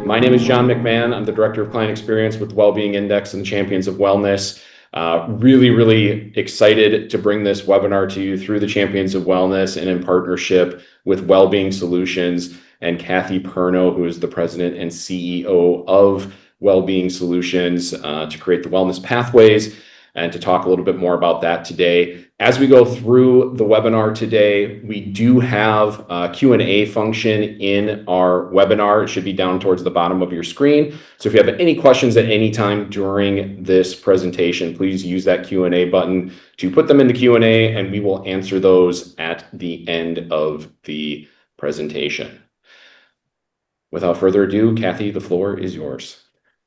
My name is John McMahon. I'm the Director of Client Experience with Wellbeing Index and the Champions of Wellness. Really excited to bring this webinar to you through the Champions of Wellness and in partnership with Wellbeing Solutions and Kathy Perno, who is the President and CEO of Wellbeing Solutions, to create the wellness pathways and to talk a little bit more about that today. As we go through the webinar today, we do have a Q&A function in our webinar. It should be down towards the bottom of your screen. So if you have any questions at any time during this presentation, please use that Q&A button to put them in the Q&A, and we will answer those at the end of the presentation. Without further ado, Kathy, the floor is yours.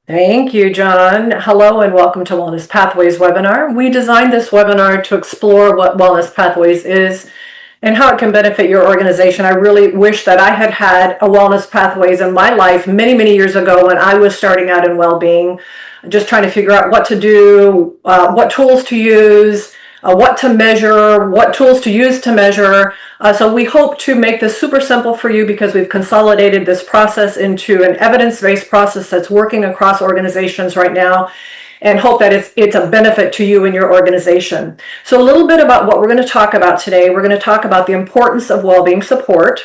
Thank you, John. Hello and welcome to Wellness Pathways webinar. We designed this webinar to explore what Wellness Pathways is and how it can benefit your organization. I really wish that I had had a Wellness Pathways in my life many years ago when I was starting out in well-being, just trying to figure out what to do, what tools to use, what to measure, what tools to use to measure. So we hope to make this super simple for you because we've consolidated this process into an evidence-based process that's working across organizations right now, and hope that it's a benefit to you and your organization. So a little bit about what we're going to talk about today. We're going to talk about the importance of well-being support.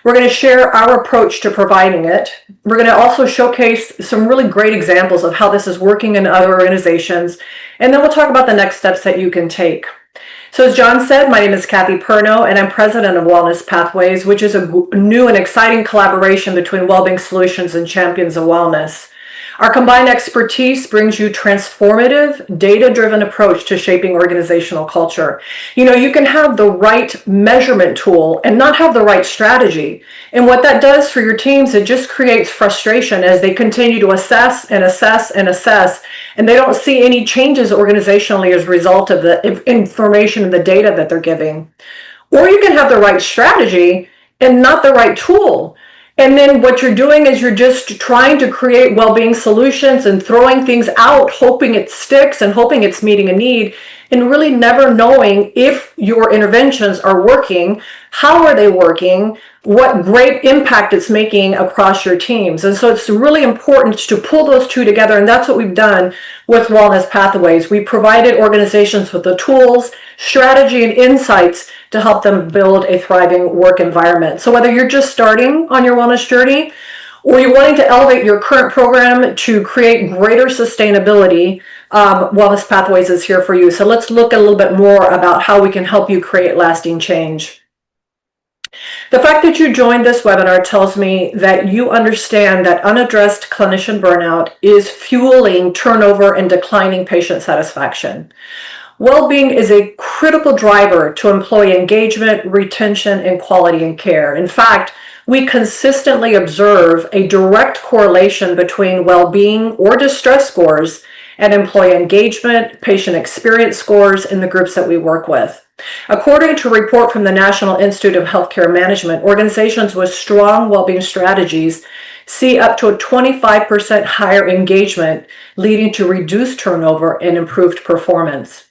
We're going to share our approach to providing it. We're going to also showcase some really great examples of how this is working in other organizations. And then we'll talk about the next steps that you can take. So as John said, my name is Kathy Perno, and I'm president of Wellness Pathways, which is a new and exciting collaboration between Wellbeing Solutions and Champions of Wellness. Our combined expertise brings you transformative, data-driven approach to shaping organizational culture. You know, you can have the right measurement tool and not have the right strategy. And what that does for your teams, it just creates frustration as they continue to assess, and they don't see any changes organizationally as a result of the information and the data that they're giving. Or you can have the right strategy and not the right tool. And then what you're doing is you're just trying to create well-being solutions and throwing things out, hoping it sticks and hoping it's meeting a need, and really never knowing if your interventions are working, how are they working, what great impact it's making across your teams. And so it's really important to pull those two together, and that's what we've done with Wellness Pathways. We provided organizations with the tools, strategy, and insights to help them build a thriving work environment. So whether you're just starting on your wellness journey or you're wanting to elevate your current program to create greater sustainability, Wellness Pathways is here for you. So let's look a little bit more about how we can help you create lasting change. The fact that you joined this webinar tells me that you understand that unaddressed clinician burnout is fueling turnover and declining patient satisfaction. Well-being is a critical driver to employee engagement, retention, and quality in care. In fact, we consistently observe a direct correlation between well-being or distress scores and employee engagement, patient experience scores in the groups that we work with. According to a report from the National Institute of Healthcare Management, organizations with strong well-being strategies see up to a 25% higher engagement, leading to reduced turnover and improved performance.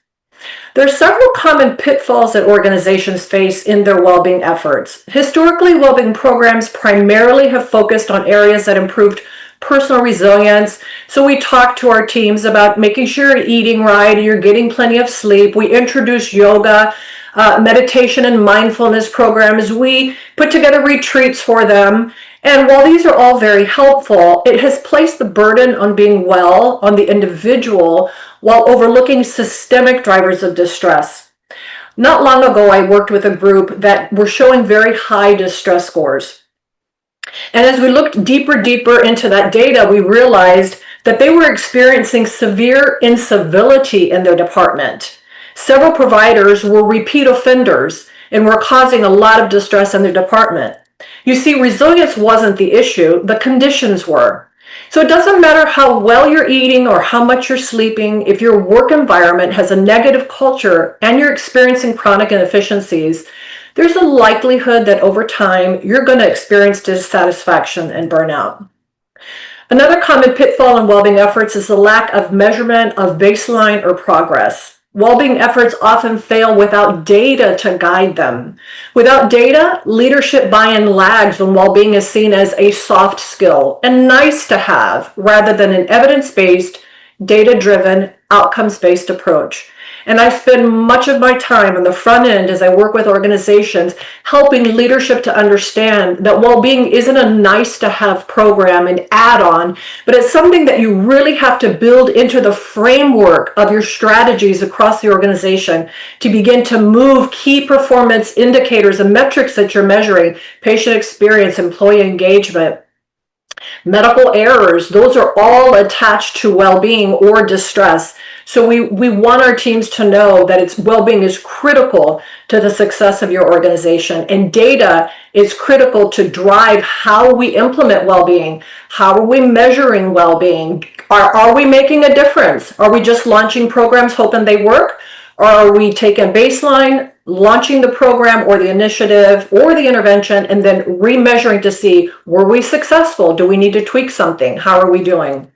There are several common pitfalls that organizations face in their well-being efforts. Historically, well-being programs primarily have focused on areas that improved personal resilience. So we talk to our teams about making sure you're eating right, you're getting plenty of sleep. We introduce yoga, meditation, and mindfulness programs. We put together retreats for them. And while these are all very helpful, it has placed the burden on being well on the individual while overlooking systemic drivers of distress. Not long ago, I worked with a group that were showing very high distress scores. And as we looked deeper into that data, we realized that they were experiencing severe incivility in their department. Several providers were repeat offenders and were causing a lot of distress in their department. You see, resilience wasn't the issue, the conditions were. So it doesn't matter how well you're eating or how much you're sleeping, if your work environment has a negative culture and you're experiencing chronic inefficiencies, there's a likelihood that over time you're going to experience dissatisfaction and burnout. Another common pitfall in well-being efforts is the lack of measurement of baseline or progress. Well-being efforts often fail without data to guide them. Without data, leadership buy-in lags when well-being is seen as a soft skill and nice to have rather than an evidence-based, data-driven, outcomes-based approach. And I spend much of my time on the front end as I work with organizations helping leadership to understand that well-being isn't a nice to have program and add-on, but it's something that you really have to build into the framework of your strategies across the organization to begin to move key performance indicators and metrics that you're measuring, patient experience, employee engagement, medical errors, those are all attached to well-being or distress. So we want our teams to know that its well-being is critical to the success of your organization, and data is critical to drive how we implement well-being. How are we measuring well-being? Are we making a difference? Are we just launching programs hoping they work? Or are we taking a baseline, launching the program or the initiative or the intervention, and then remeasuring to see, were we successful? Do we need to tweak something? How are we doing?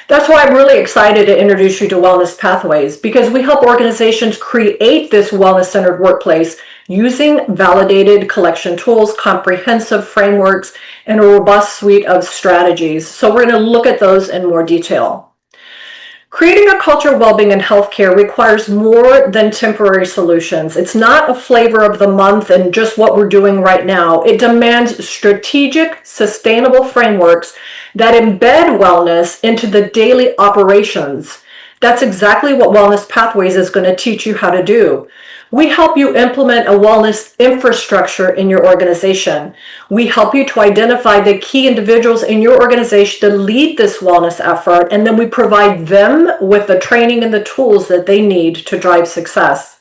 That's why I'm really excited to introduce you to Wellness Pathways, because we help organizations create this wellness-centered workplace using validated collection tools, comprehensive frameworks, and a robust suite of strategies. So we're going to look at those in more detail. Creating a culture of well-being in healthcare requires more than temporary solutions. It's not a flavor of the month and just what we're doing right now. It demands strategic, sustainable frameworks that embed wellness into the daily operations. That's exactly what Wellness Pathways is going to teach you how to do. We help you implement a wellness infrastructure in your organization. We help you to identify the key individuals in your organization to lead this wellness effort, and then we provide them with the training and the tools that they need to drive success.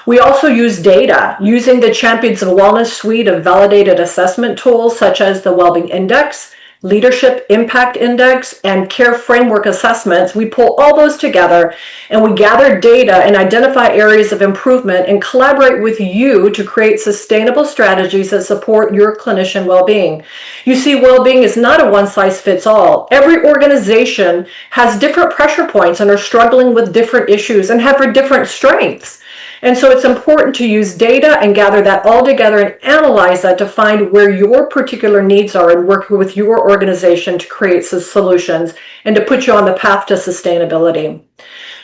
We also use data using the Champions of Wellness suite of validated assessment tools such as the Wellbeing Index, Leadership Impact Index, and Care Framework assessments. We pull all those together and we gather data and identify areas of improvement and collaborate with you to create sustainable strategies that support your clinician well-being. You see, well-being is not a one-size-fits-all. Every organization has different pressure points and are struggling with different issues and have different strengths. And so it's important to use data and gather that all together and analyze that to find where your particular needs are and work with your organization to create some solutions and to put you on the path to sustainability.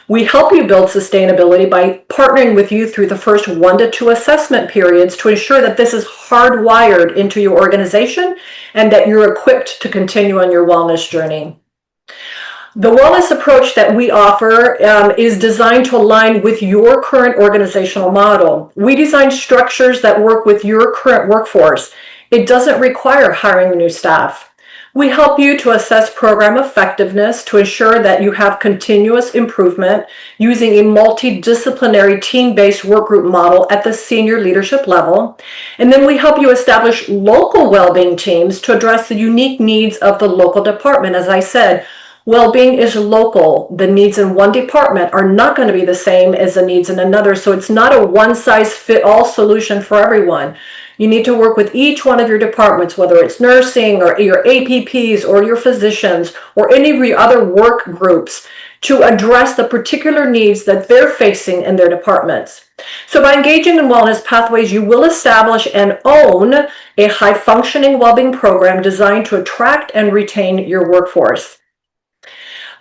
We help you build sustainability by partnering with you through the first 1 to 2 assessment periods to ensure that this is hardwired into your organization and that you're equipped to continue on your wellness journey. The wellness approach that we offer is designed to align with your current organizational model. We design structures that work with your current workforce. It doesn't require hiring new staff. We help you to assess program effectiveness to ensure that you have continuous improvement using a multidisciplinary team-based work group model at the senior leadership level. And then we help you establish local well-being teams to address the unique needs of the local department. As I said, well-being is local. The needs in one department are not going to be the same as the needs in another, so it's not a one-size-fit-all solution for everyone. You need to work with each one of your departments, whether it's nursing or your APPs or your physicians or any of your other work groups, to address the particular needs that they're facing in their departments. So by engaging in Wellness Pathways, you will establish and own a high-functioning well-being program designed to attract and retain your workforce.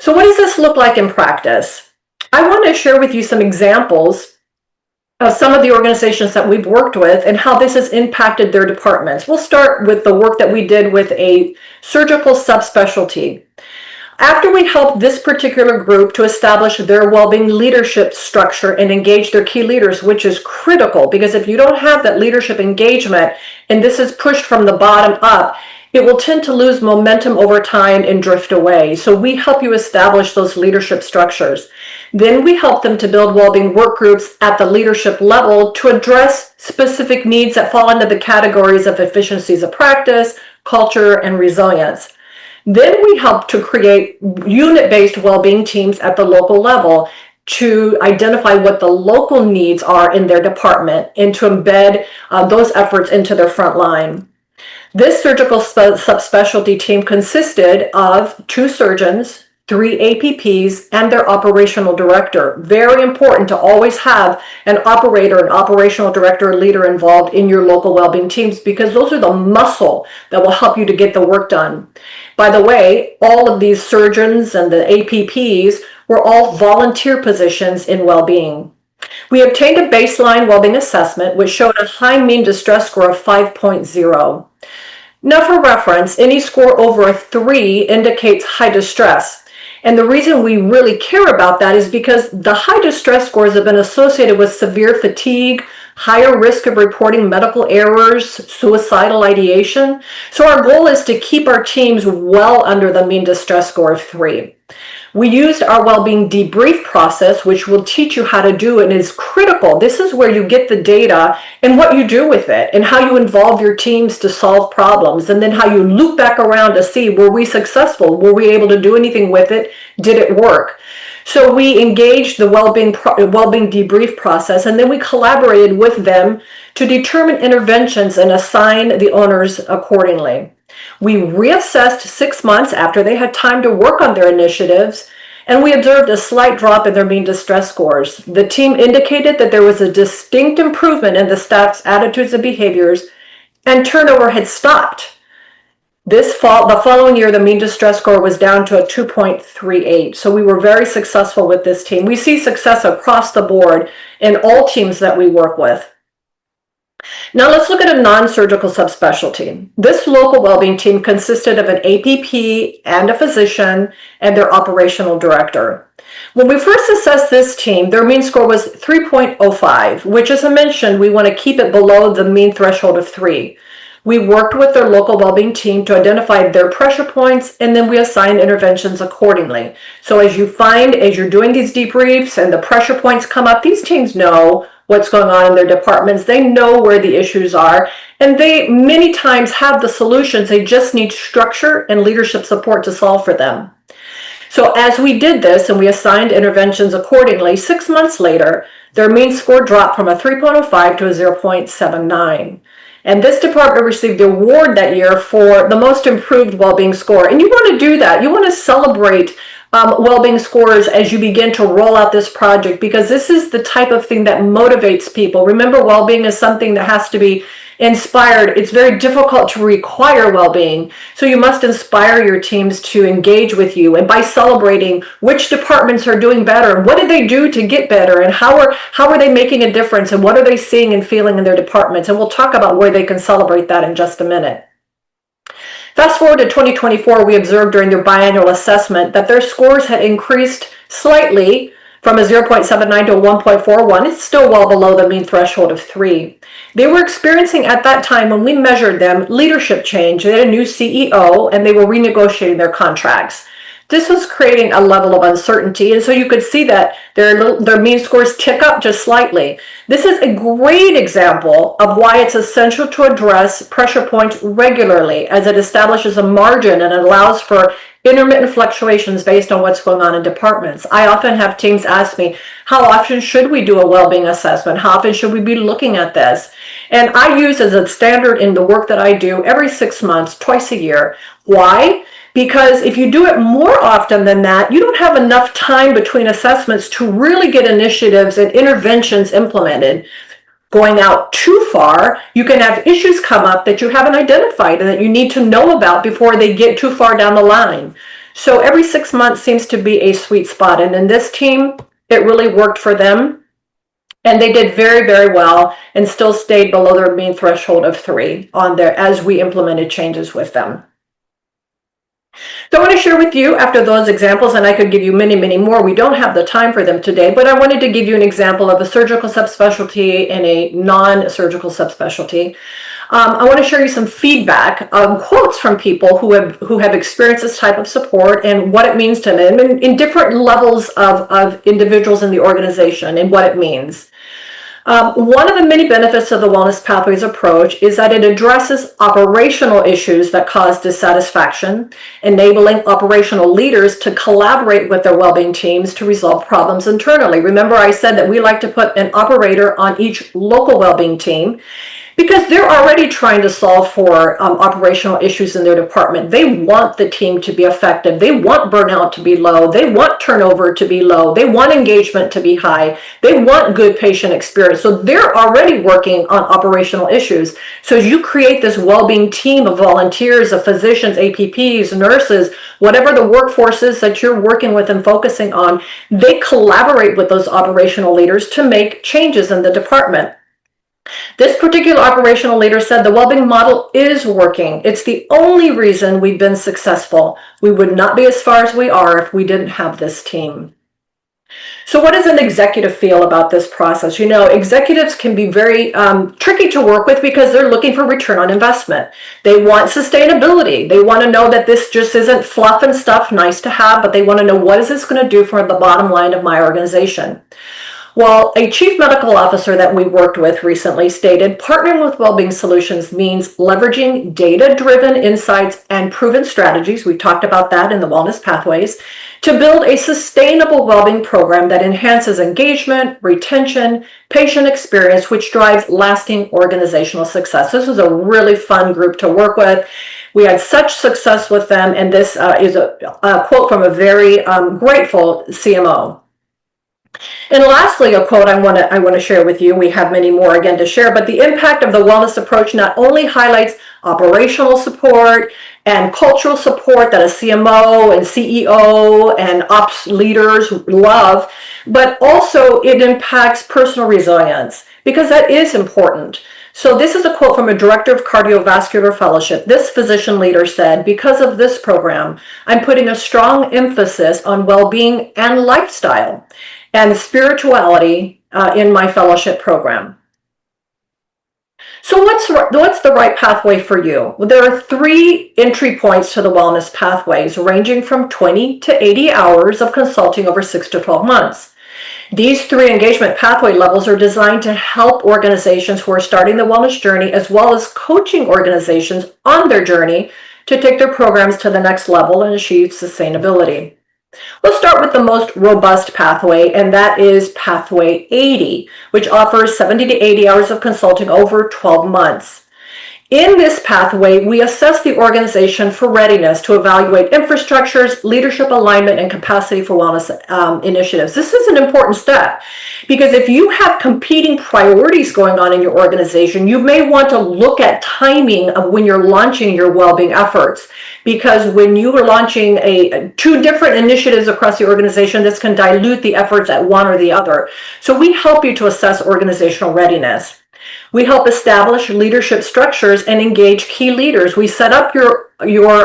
So what does this look like in practice? I want to share with you some examples of some of the organizations that we've worked with and how this has impacted their departments. We'll start with the work that we did with a surgical subspecialty. After we helped this particular group to establish their well-being leadership structure and engage their key leaders, which is critical, because if you don't have that leadership engagement, and this is pushed from the bottom up, it will tend to lose momentum over time and drift away. So we help you establish those leadership structures. Then we help them to build well-being work groups at the leadership level to address specific needs that fall into the categories of efficiencies of practice, culture, and resilience. Then we help to create unit-based well-being teams at the local level to identify what the local needs are in their department and to embed those efforts into their front line. This surgical subspecialty team consisted of 2 surgeons, 3 APPs, and their operational director. Very important to always have an operator, an operational director, or leader involved in your local well-being teams, because those are the muscle that will help you to get the work done. By the way, all of these surgeons and the APPs were all volunteer positions in well-being. We obtained a baseline well-being assessment, which showed a high mean distress score of 5.0. Now, for reference, any score over a 3 indicates high distress. And the reason we really care about that is because the high distress scores have been associated with severe fatigue, higher risk of reporting medical errors, suicidal ideation. So our goal is to keep our teams well under the mean distress score of 3. We used our well-being debrief process, which will teach you how to do, and is critical. This is where you get the data and what you do with it, and how you involve your teams to solve problems, and then how you loop back around to see, were we successful? Were we able to do anything with it? Did it work? So we engaged the well-being debrief process, and then we collaborated with them to determine interventions and assign the owners accordingly. We reassessed 6 months after they had time to work on their initiatives, and we observed a slight drop in their mean distress scores. The team indicated that there was a distinct improvement in the staff's attitudes and behaviors, and turnover had stopped. The following year, the mean distress score was down to a 2.38. So we were very successful with this team. We see success across the board in all teams that we work with. Now let's look at a non-surgical subspecialty. This local well-being team consisted of an APP and a physician and their operational director. When we first assessed this team, their mean score was 3.05, which, as I mentioned, we want to keep it below the mean threshold of 3. We worked with their local well-being team to identify their pressure points, and then we assigned interventions accordingly. So as you're doing these debriefs and the pressure points come up, these teams know what's going on in their departments. They know where the issues are, and they many times have the solutions. They just need structure and leadership support to solve for them. So as we did this and we assigned interventions accordingly, 6 months later, their mean score dropped from a 3.05 to a 0.79. And this department received the award that year for the most improved well-being score. And you want to do that. You want to celebrate well-being scores as you begin to roll out this project, because this is the type of thing that motivates people. Remember, well-being is something that has to be inspired. It's very difficult to require well-being. So you must inspire your teams to engage with you. And by celebrating which departments are doing better, and what did they do to get better, and how are they making a difference, and what are they seeing and feeling in their departments. And we'll talk about where they can celebrate that in just a minute. Fast forward to 2024, we observed during their biannual assessment that their scores had increased slightly from a 0.79 to a 1.41. It's still well below the mean threshold of 3. They were experiencing at that time, when we measured them, leadership change. They had a new CEO and they were renegotiating their contracts. This was creating a level of uncertainty, and so you could see that their mean scores tick up just slightly. This is a great example of why it's essential to address pressure points regularly, as it establishes a margin and allows for intermittent fluctuations based on what's going on in departments. I often have teams ask me, how often should we do a well-being assessment? How often should we be looking at this? And I use as a standard in the work that I do every 6 months, twice a year. Why? Because if you do it more often than that, you don't have enough time between assessments to really get initiatives and interventions implemented. Going out too far, you can have issues come up that you haven't identified and that you need to know about before they get too far down the line. So every 6 months seems to be a sweet spot. And in this team, it really worked for them. And they did very, very well and still stayed below their mean threshold of 3 on there as we implemented changes with them. So I want to share with you after those examples, and I could give you many, many more. We don't have the time for them today, but I wanted to give you an example of a surgical subspecialty and a non-surgical subspecialty. I want to share you some feedback, quotes from people who have experienced this type of support and what it means to them in different levels of individuals in the organization and what it means. One of the many benefits of the Wellness Pathways approach is that it addresses operational issues that cause dissatisfaction, enabling operational leaders to collaborate with their well-being teams to resolve problems internally. Remember, I said that we like to put an operator on each local well-being team. Because they're already trying to solve for operational issues in their department. They want the team to be effective. They want burnout to be low. They want turnover to be low. They want engagement to be high. They want good patient experience. So they're already working on operational issues. So as you create this well-being team of volunteers, of physicians, APPs, nurses, whatever the workforce is that you're working with and focusing on, they collaborate with those operational leaders to make changes in the department. This particular operational leader said the well-being model is working. It's the only reason we've been successful. We would not be as far as we are if we didn't have this team. So what does an executive feel about this process? You know, executives can be very tricky to work with because they're looking for return on investment. They want sustainability. They want to know that this just isn't fluff and stuff, nice to have, but they want to know, what is this going to do for the bottom line of my organization? Well, a chief medical officer that we worked with recently stated, partnering with Wellbeing Solutions means leveraging data-driven insights and proven strategies, we talked about that in the Wellness Pathways, to build a sustainable wellbeing program that enhances engagement, retention, patient experience, which drives lasting organizational success. This was a really fun group to work with. We had such success with them, and this is a quote from a very grateful CMO. And lastly, a quote I want to share with you. We have many more again to share, but the impact of the wellness approach not only highlights operational support and cultural support that a CMO and CEO and ops leaders love, but also it impacts personal resilience, because that is important. So this is a quote from a director of cardiovascular fellowship. This physician leader said, because of this program, I'm putting a strong emphasis on well-being and lifestyle and spirituality in my fellowship program. So what's the right pathway for you? Well, there are 3 entry points to the wellness pathways, ranging from 20 to 80 hours of consulting over 6 to 12 months. These 3 engagement pathway levels are designed to help organizations who are starting the wellness journey, as well as coaching organizations on their journey to take their programs to the next level and achieve sustainability. Let's start with the most robust pathway, and that is Pathway 80, which offers 70 to 80 hours of consulting over 12 months. In this pathway, we assess the organization for readiness to evaluate infrastructures, leadership alignment, and capacity for wellness initiatives. This is an important step, because if you have competing priorities going on in your organization, you may want to look at timing of when you're launching your well-being efforts. Because when you are launching 2 different initiatives across the organization, this can dilute the efforts at one or the other. So we help you to assess organizational readiness. We help establish leadership structures and engage key leaders. We set up your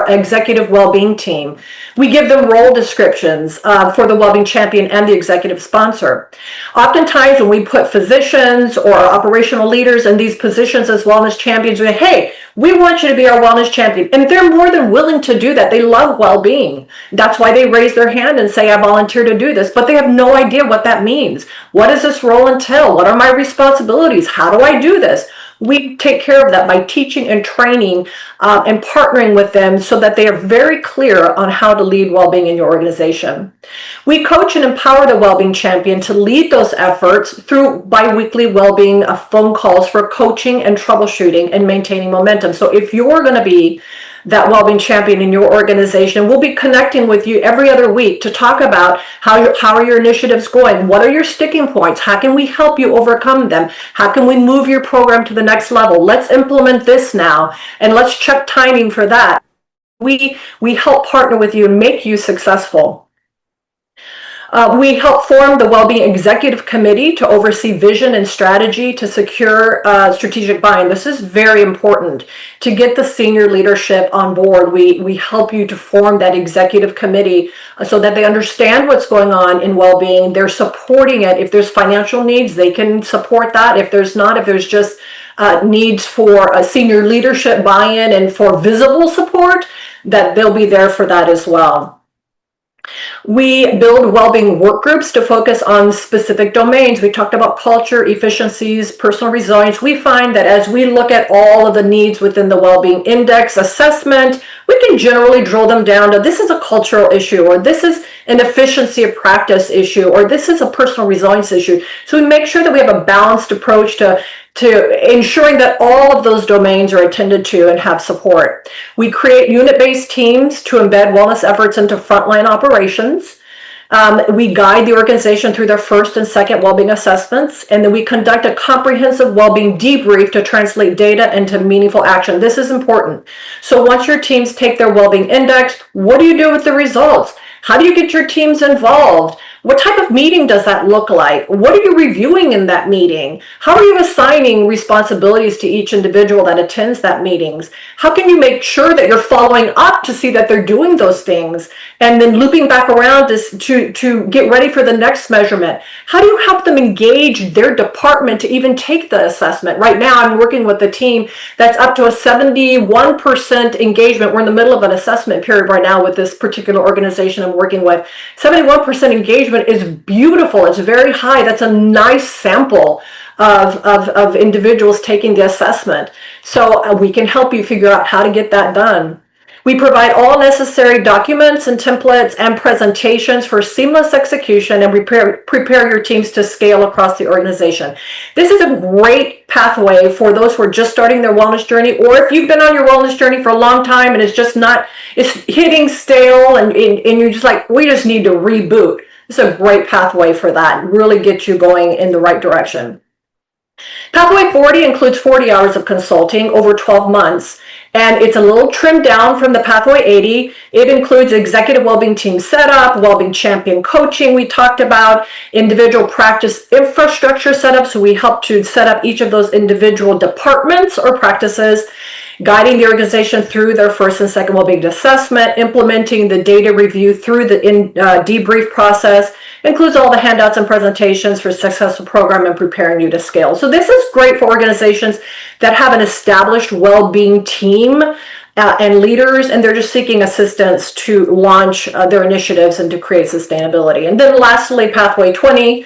executive well-being team. We give them role descriptions for the well-being champion and the executive sponsor. Oftentimes when we put physicians or operational leaders in these positions as wellness champions, we say, hey, we want you to be our wellness champion. And they're more than willing to do that. They love well-being. That's why they raise their hand and say, I volunteer to do this, but they have no idea what that means. What does this role entail? What are my responsibilities? How do I do this? We take care of that by teaching and training and partnering with them so that they are very clear on how to lead well-being in your organization. We coach and empower the well-being champion to lead those efforts through bi-weekly well-being phone calls for coaching and troubleshooting and maintaining momentum. So if you're going to be that well-being champion in your organization, we'll be connecting with you every other week to talk about how are your initiatives going? What are your sticking points? How can we help you overcome them? How can we move your program to the next level? Let's implement this now, and let's check timing for that. We help partner with you and make you successful. We help form the Wellbeing Executive Committee to oversee vision and strategy to secure strategic buy-in. This is very important to get the senior leadership on board. We help you to form that executive committee so that they understand what's going on in well-being. They're supporting it. If there's financial needs, they can support that. If there's not, if there's just needs for a senior leadership buy-in and for visible support, that they'll be there for that as well. We build well-being work groups to focus on specific domains. We talked about culture, efficiencies, personal resilience. We find that as we look at all of the needs within the well-being index assessment, we can generally drill them down to this is a cultural issue, or this is an efficiency of practice issue, or this is a personal resilience issue. So we make sure that we have a balanced approach to to ensuring that all of those domains are attended to and have support. We create unit-based teams to embed wellness efforts into frontline operations. We guide the organization through their first and second well-being assessments, and then we conduct a comprehensive well-being debrief to translate data into meaningful action. This is important. So once your teams take their well-being index, what do you do with the results? How do you get your teams involved? What type of meeting does that look like? What are you reviewing in that meeting? How are you assigning responsibilities to each individual that attends that meetings? How can you make sure that you're following up to see that they're doing those things? And then looping back around to get ready for the next measurement. How do you help them engage their department to even take the assessment? Right now, I'm working with a team that's up to a 71% engagement. We're in the middle of an assessment period right now with this particular organization I'm working with. 71% engagement is beautiful. It's very high. That's a nice sample of individuals taking the assessment. So we can help you figure out how to get that done. We provide all necessary documents and templates and presentations for seamless execution, and prepare your teams to scale across the organization. This is a great pathway for those who are just starting their wellness journey, or if you've been on your wellness journey for a long time and it's hitting stale and you're just like, we just need to reboot. It's a great pathway for that. Really get you going in the right direction. Pathway 40 includes 40 hours of consulting over 12 months, and it's a little trimmed down from the Pathway 80. It includes executive wellbeing team setup, wellbeing champion coaching we talked about, individual practice infrastructure setup, so we help to set up each of those individual departments or practices, guiding the organization through their first and second wellbeing assessment, implementing the data review through the debrief process, includes all the handouts and presentations for successful program and preparing you to scale. So this is great for organizations that have an established well-being team and leaders, and they're just seeking assistance to launch their initiatives and to create sustainability. And then lastly, Pathway 20,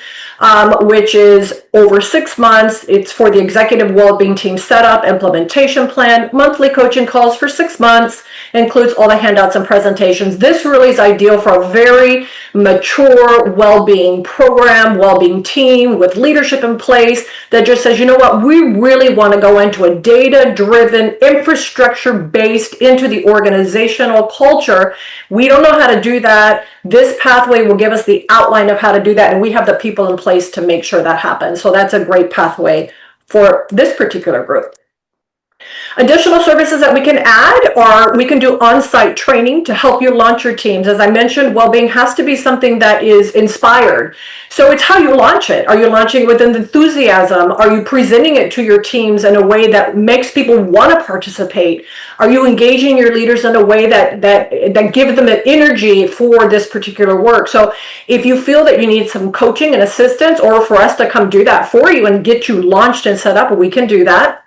which is over 6 months. It's for the executive well-being team setup, implementation plan, monthly coaching calls for 6 months, includes all the handouts and presentations. This really is ideal for a very mature well-being program, well-being team with leadership in place that just says, you know what, we really want to go into a data-driven, infrastructure-based into the organizational culture. We don't know how to do that. This pathway will give us the outline of how to do that, and we have the people in place to make sure that happens. So that's a great pathway for this particular group. Additional services that we can add are we can do on-site training to help you launch your teams. As I mentioned, well-being has to be something that is inspired. So it's how you launch it. Are you launching it with enthusiasm? Are you presenting it to your teams in a way that makes people want to participate? Are you engaging your leaders in a way that gives them an energy for this particular work? So if you feel that you need some coaching and assistance, or for us to come do that for you and get you launched and set up, we can do that.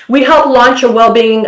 We help launch a well-being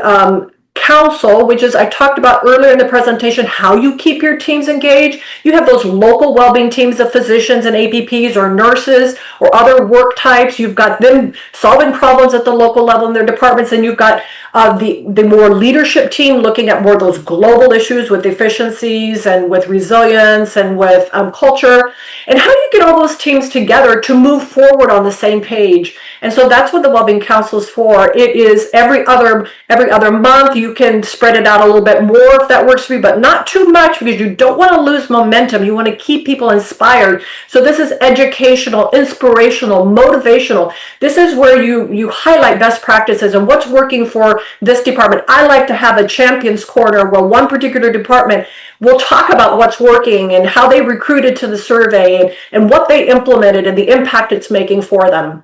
council, which is, I talked about earlier in the presentation, how you keep your teams engaged. You have those local well-being teams of physicians and APPs or nurses or other work types. You've got them solving problems at the local level in their departments, and you've got the more leadership team looking at more of those global issues with efficiencies and with resilience and with culture. And how do you get all those teams together to move forward on the same page? And so that's what the Wellbeing Council is for. It is every other month. You can spread it out a little bit more if that works for you, but not too much, because you don't want to lose momentum. You want to keep people inspired. So this is educational, inspirational, motivational. This is where you highlight best practices and what's working for this department. I like to have a champions corner where one particular department will talk about what's working and how they recruited to the survey and what they implemented and the impact it's making for them.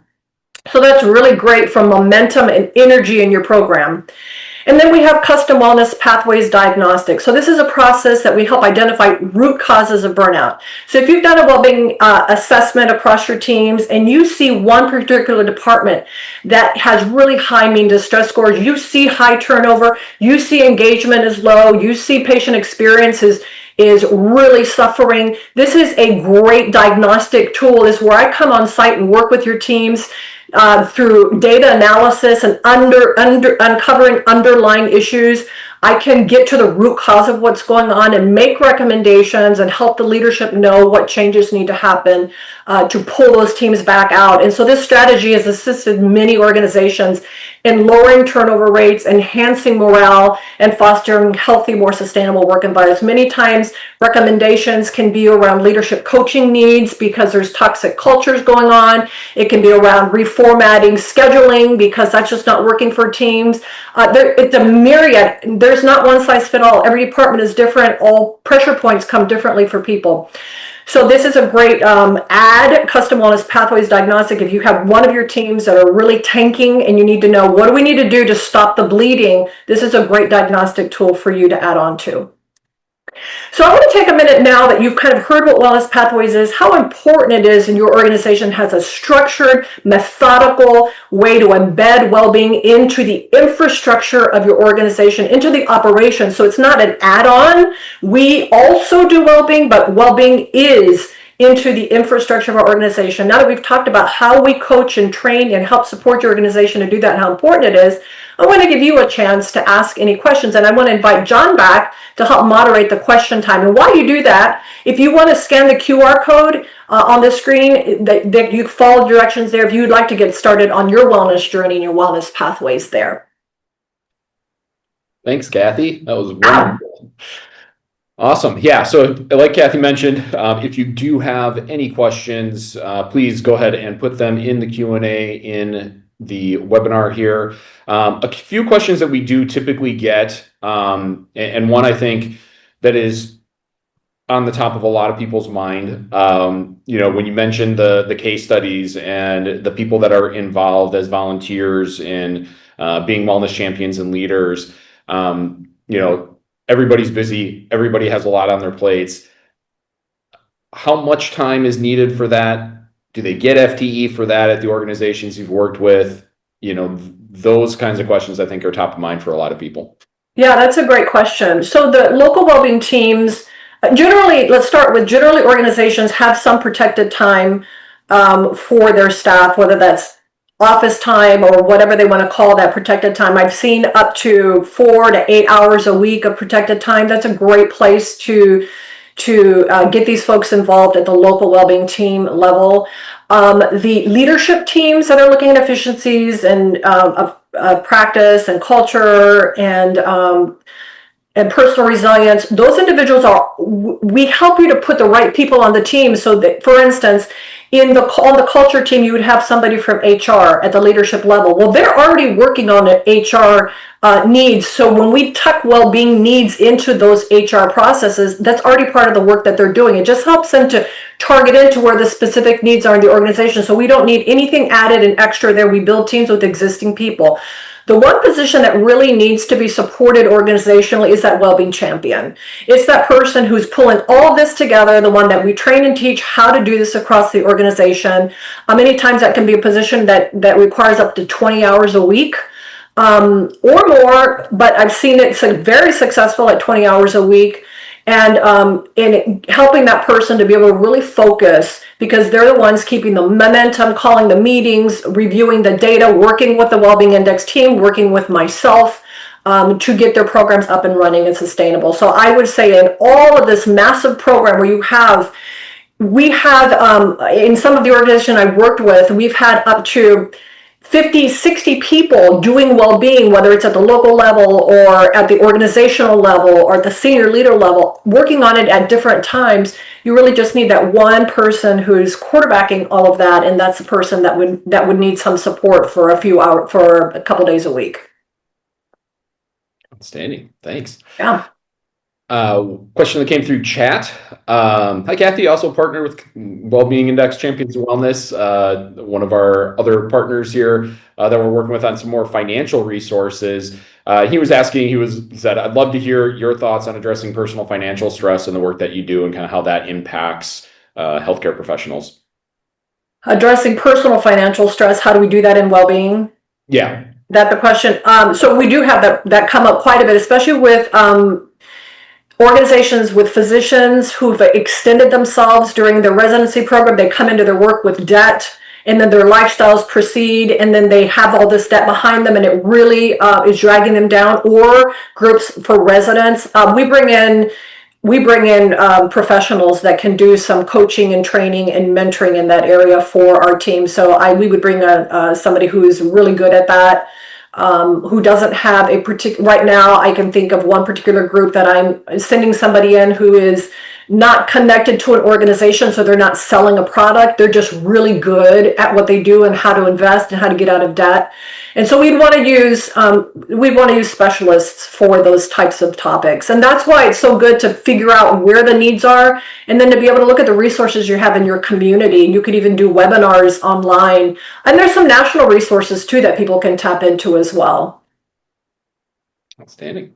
So that's really great for momentum and energy in your program. And then we have custom wellness pathways diagnostics. So this is a process that we help identify root causes of burnout. So if you've done a well-being assessment across your teams and you see one particular department that has really high mean distress scores, you see high turnover, you see engagement is low, you see patient experience is really suffering, this is a great diagnostic tool. This is where I come on site and work with your teams through data analysis and uncovering underlying issues. I can get to the root cause of what's going on and make recommendations and help the leadership know what changes need to happen to pull those teams back out. And so this strategy has assisted many organizations in lowering turnover rates, enhancing morale, and fostering healthy, more sustainable work environments. Many times recommendations can be around leadership coaching needs because there's toxic cultures going on. It can be around reformatting scheduling because that's just not working for teams. It's a myriad. There's not one size fit all. Every department is different. All pressure points come differently for people. So this is a great add, Custom Wellness Pathways Diagnostic. If you have one of your teams that are really tanking and you need to know what do we need to do to stop the bleeding, this is a great diagnostic tool for you to add on to. So I want to take a minute now that you've kind of heard what Wellness Pathways is, how important it is and your organization has a structured, methodical way to embed well-being into the infrastructure of your organization, into the operation. So it's not an add-on. We also do well-being, but well-being is into the infrastructure of our organization. Now that we've talked about how we coach and train and help support your organization to do that and how important it is, I want to give you a chance to ask any questions, and I want to invite John back to help moderate the question time. And while you do that, if you want to scan the QR code on the screen, that you follow directions there if you'd like to get started on your wellness journey and your wellness pathways there. Thanks, Kathy. That was wonderful. Awesome. Yeah. So like Kathy mentioned, if you do have any questions, please go ahead and put them in the Q&A in the webinar here. A few questions that we do typically get, and one I think that is on the top of a lot of people's mind, when you mentioned the case studies and the people that are involved as volunteers in being wellness champions and leaders, everybody's busy, everybody has a lot on their plates. How much time is needed for that? Do they get FTE for that at the organizations you've worked with? Those kinds of questions I think are top of mind for a lot of people. Yeah, that's a great question. So the local wellbeing teams, generally organizations have some protected time for their staff, whether that's office time or whatever they want to call that protected time. I've seen up to 4 to 8 hours a week of protected time. That's a great place to get these folks involved at the local wellbeing team level. The leadership teams that are looking at efficiencies and practice and culture and personal resilience, those individuals we help you to put the right people on the team so that, for instance, on the culture team, you would have somebody from HR at the leadership level. Well, they're already working on the HR needs. So when we tuck well-being needs into those HR processes, that's already part of the work that they're doing. It just helps them to target into where the specific needs are in the organization. So we don't need anything added and extra there. We build teams with existing people. The one position that really needs to be supported organizationally is that well-being champion. It's that person who's pulling all of this together, the one that we train and teach how to do this across the organization. Many times that can be a position that requires up to 20 hours a week or more, but I've seen it very successful at 20 hours a week. And in helping that person to be able to really focus, because they're the ones keeping the momentum, calling the meetings, reviewing the data, working with the Wellbeing Index team, working with myself to get their programs up and running and sustainable. So I would say in all of this massive program where we have in some of the organization I worked with, we've had up to 50, 60 people doing well-being, whether it's at the local level or at the organizational level or at the senior leader level, working on it at different times. You really just need that one person who's quarterbacking all of that, and that's the person that would need some support for a few hours, for a couple days a week. Outstanding. Thanks. Yeah. Question that came through chat. Hi, Kathy. Also partnered with Wellbeing Index Champions of Wellness, one of our other partners here that we're working with on some more financial resources. He said, I'd love to hear your thoughts on addressing personal financial stress and the work that you do and kind of how that impacts healthcare professionals. Addressing personal financial stress, how do we do that in well-being? Yeah. That's the question. So we do have that come up quite a bit, especially with organizations with physicians who've extended themselves during their residency program. They come into their work with debt and then their lifestyles proceed, and then they have all this debt behind them, and it really is dragging them down. Or groups for residents. We bring in professionals that can do some coaching and training and mentoring in that area for our team. So we would bring somebody who is really good at that, who doesn't have a particular, right now I can think of one particular group that I'm sending somebody in who is not connected to an organization, so they're not selling a product. They're just really good at what they do and how to invest and how to get out of debt. And so we'd want to use specialists for those types of topics. And that's why it's so good to figure out where the needs are, and then to be able to look at the resources you have in your community. You could even do webinars online. And there's some national resources too that people can tap into as well. Outstanding.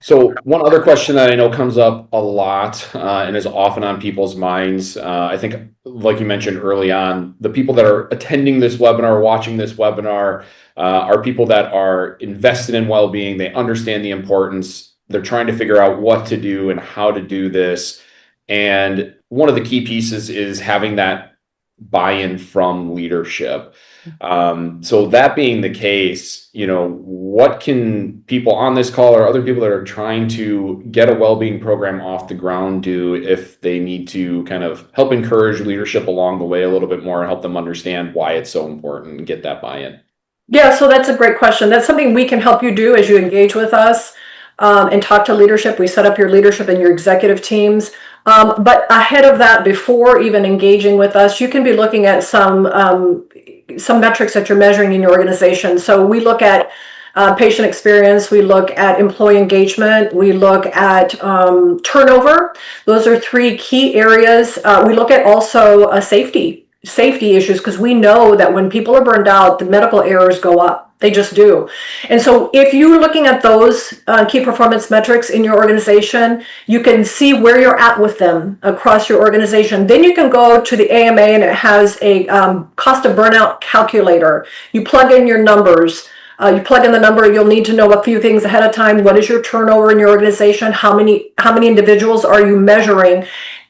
So one other question that I know comes up a lot and is often on people's minds, I think, like you mentioned early on, the people that are attending this webinar, watching this webinar, are people that are invested in well-being. They understand the importance. They're trying to figure out what to do and how to do this. And one of the key pieces is having that buy-in from leadership. So that being the case, what can people on this call or other people that are trying to get a well-being program off the ground do if they need to kind of help encourage leadership along the way a little bit more and help them understand why it's so important and get that buy-in? Yeah, so that's a great question. That's something we can help you do as you engage with us and talk to leadership. We set up your leadership and your executive teams. But ahead of that, before even engaging with us, you can be looking at some metrics that you're measuring in your organization. So we look at patient experience, we look at employee engagement, we look at turnover. Those are three key areas. We look at also safety issues, because we know that when people are burned out, the medical errors go up. They just do. And so if you're looking at those key performance metrics in your organization, you can see where you're at with them across your organization. Then you can go to the AMA, and it has a cost of burnout calculator. You plug in your numbers. You plug in the number. You'll need to know a few things ahead of time. What is your turnover in your organization? How many individuals are you measuring?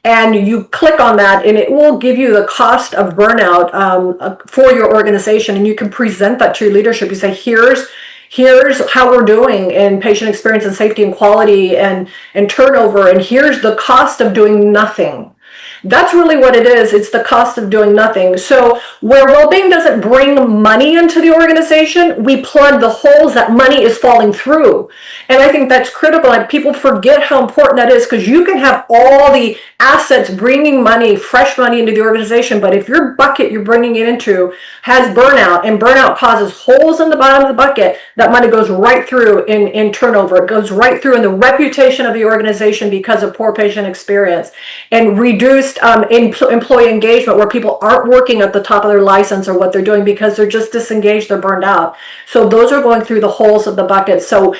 And you click on that, and it will give you the cost of burnout for your organization. And you can present that to your leadership. You say, here's how we're doing in patient experience and safety and quality and turnover. And here's the cost of doing nothing. That's really what it is. It's the cost of doing nothing. So where well-being doesn't bring money into the organization, we plug the holes that money is falling through. And I think that's critical. And people forget how important that is, because you can have all the assets bringing money, fresh money into the organization. But if your bucket you're bringing it into has burnout, and burnout causes holes in the bottom of the bucket, that money goes right through in turnover. It goes right through in the reputation of the organization because of poor patient experience, and reduced employee engagement, where people aren't working at the top of their license or what they're doing because they're just disengaged, they're burned out. So those are going through the holes of the bucket. So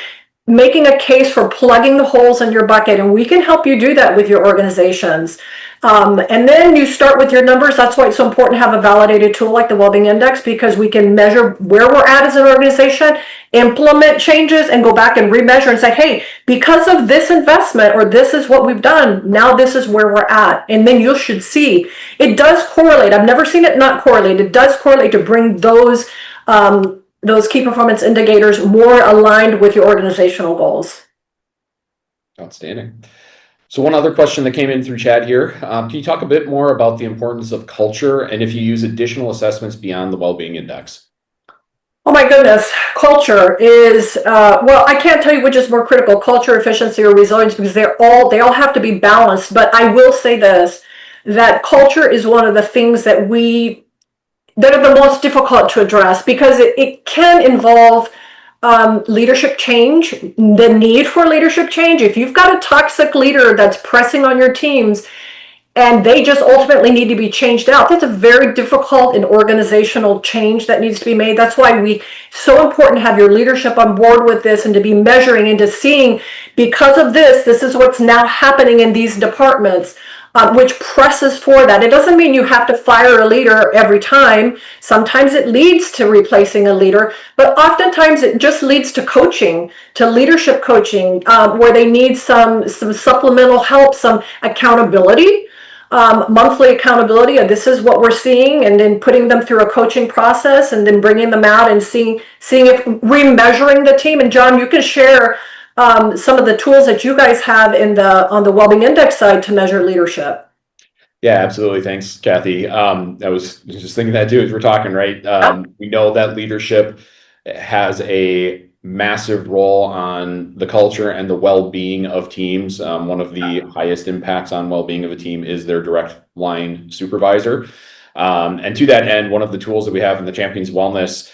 making a case for plugging the holes in your bucket, and we can help you do that with your organizations. And then you start with your numbers. That's why it's so important to have a validated tool like the Wellbeing Index, because we can measure where we're at as an organization, implement changes, and go back and remeasure and say, hey, because of this investment, or this is what we've done, now this is where we're at. And then you should see it does correlate. I've never seen it not correlate. It does correlate to bring those key performance indicators more aligned with your organizational goals. Outstanding. So one other question that came in through chat here. Can you talk a bit more about the importance of culture, and if you use additional assessments beyond the Wellbeing Index? Oh my goodness, culture is, well, I can't tell you which is more critical, culture, efficiency, or resilience, because they all have to be balanced. But I will say this, that culture is one of the things that are the most difficult to address, because it can involve leadership change, the need for leadership change. If you've got a toxic leader that's pressing on your teams and they just ultimately need to be changed out, that's a very difficult and organizational change that needs to be made. That's why it's so important to have your leadership on board with this, and to be measuring and to seeing, because of this is what's now happening in these departments. Which presses for that. It doesn't mean you have to fire a leader every time. Sometimes it leads to replacing a leader, but oftentimes it just leads to coaching, to leadership coaching, where they need some supplemental help, some accountability. monthly accountability of this is what we're seeing, and then putting them through a coaching process, and then bringing them out and seeing if remeasuring the team. And John, you can share some of the tools that you guys have on the Wellbeing Index side to measure leadership. Yeah, absolutely. Thanks, Kathy. I was just thinking that too as we're talking, right? We know that leadership has a massive role on the culture and the well-being of teams. One of the highest impacts on well-being of a team is their direct line supervisor. And to that end, one of the tools that we have in the Champions Wellness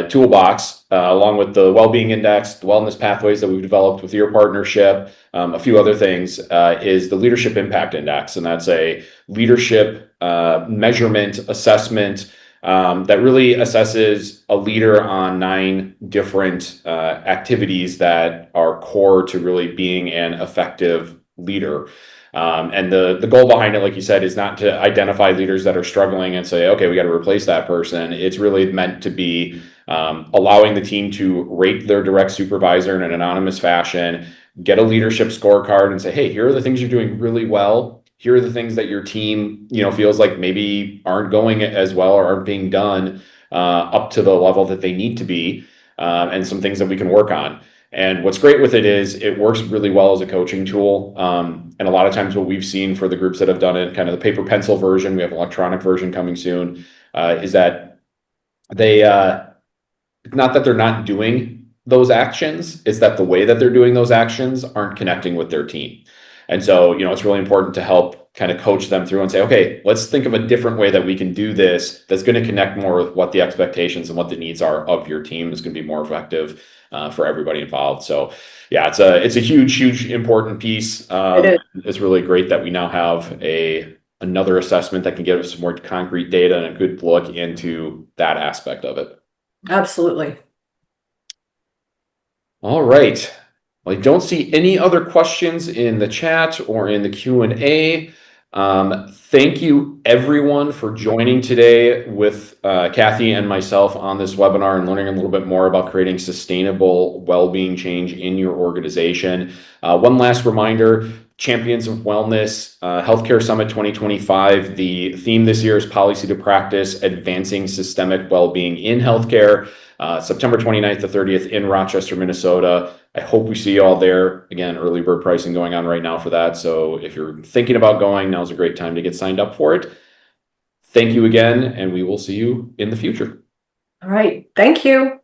toolbox, along with the Wellbeing Index, the wellness pathways that we've developed with your partnership, a few other things, is the Leadership Impact Index. And that's a leadership measurement assessment that really assesses a leader on 9 different activities that are core to really being an effective leader. And the goal behind it, like you said, is not to identify leaders that are struggling and say, okay, we got to replace that person. It's really meant to be allowing the team to rate their direct supervisor in an anonymous fashion, get a leadership scorecard and say, hey, here are the things you're doing really well. Here are the things that your team, feels like maybe aren't going as well or aren't being done up to the level that they need to be, and some things that we can work on. And what's great with it is it works really well as a coaching tool. And a lot of times what we've seen for the groups that have done it, kind of the paper pencil version, we have an electronic version coming soon, is that they, not that they're not doing those actions, it's that the way that they're doing those actions aren't connecting with their team. And so, it's really important to help kind of coach them through and say, okay, let's think of a different way that we can do this that's going to connect more with what the expectations and what the needs are of your team. Is going to be more effective for everybody involved. So yeah, it's a huge important piece. It's really great that we now have another assessment that can give us some more concrete data and a good look into that aspect of it. Absolutely. All right. Well, I don't see any other questions in the chat or in the Q&A. Thank you everyone for joining today with Kathy and myself on this webinar and learning a little bit more about creating sustainable well-being change in your organization. One last reminder, Champions of Wellness Healthcare Summit 2025. The theme this year is Policy to Practice, Advancing Systemic Wellbeing in Healthcare. September 29th to 30th in Rochester, Minnesota. I hope we see you all there. Again, early bird pricing going on right now for that. So if you're thinking about going, now's a great time to get signed up for it. Thank you again, and we will see you in the future. All right. Thank you.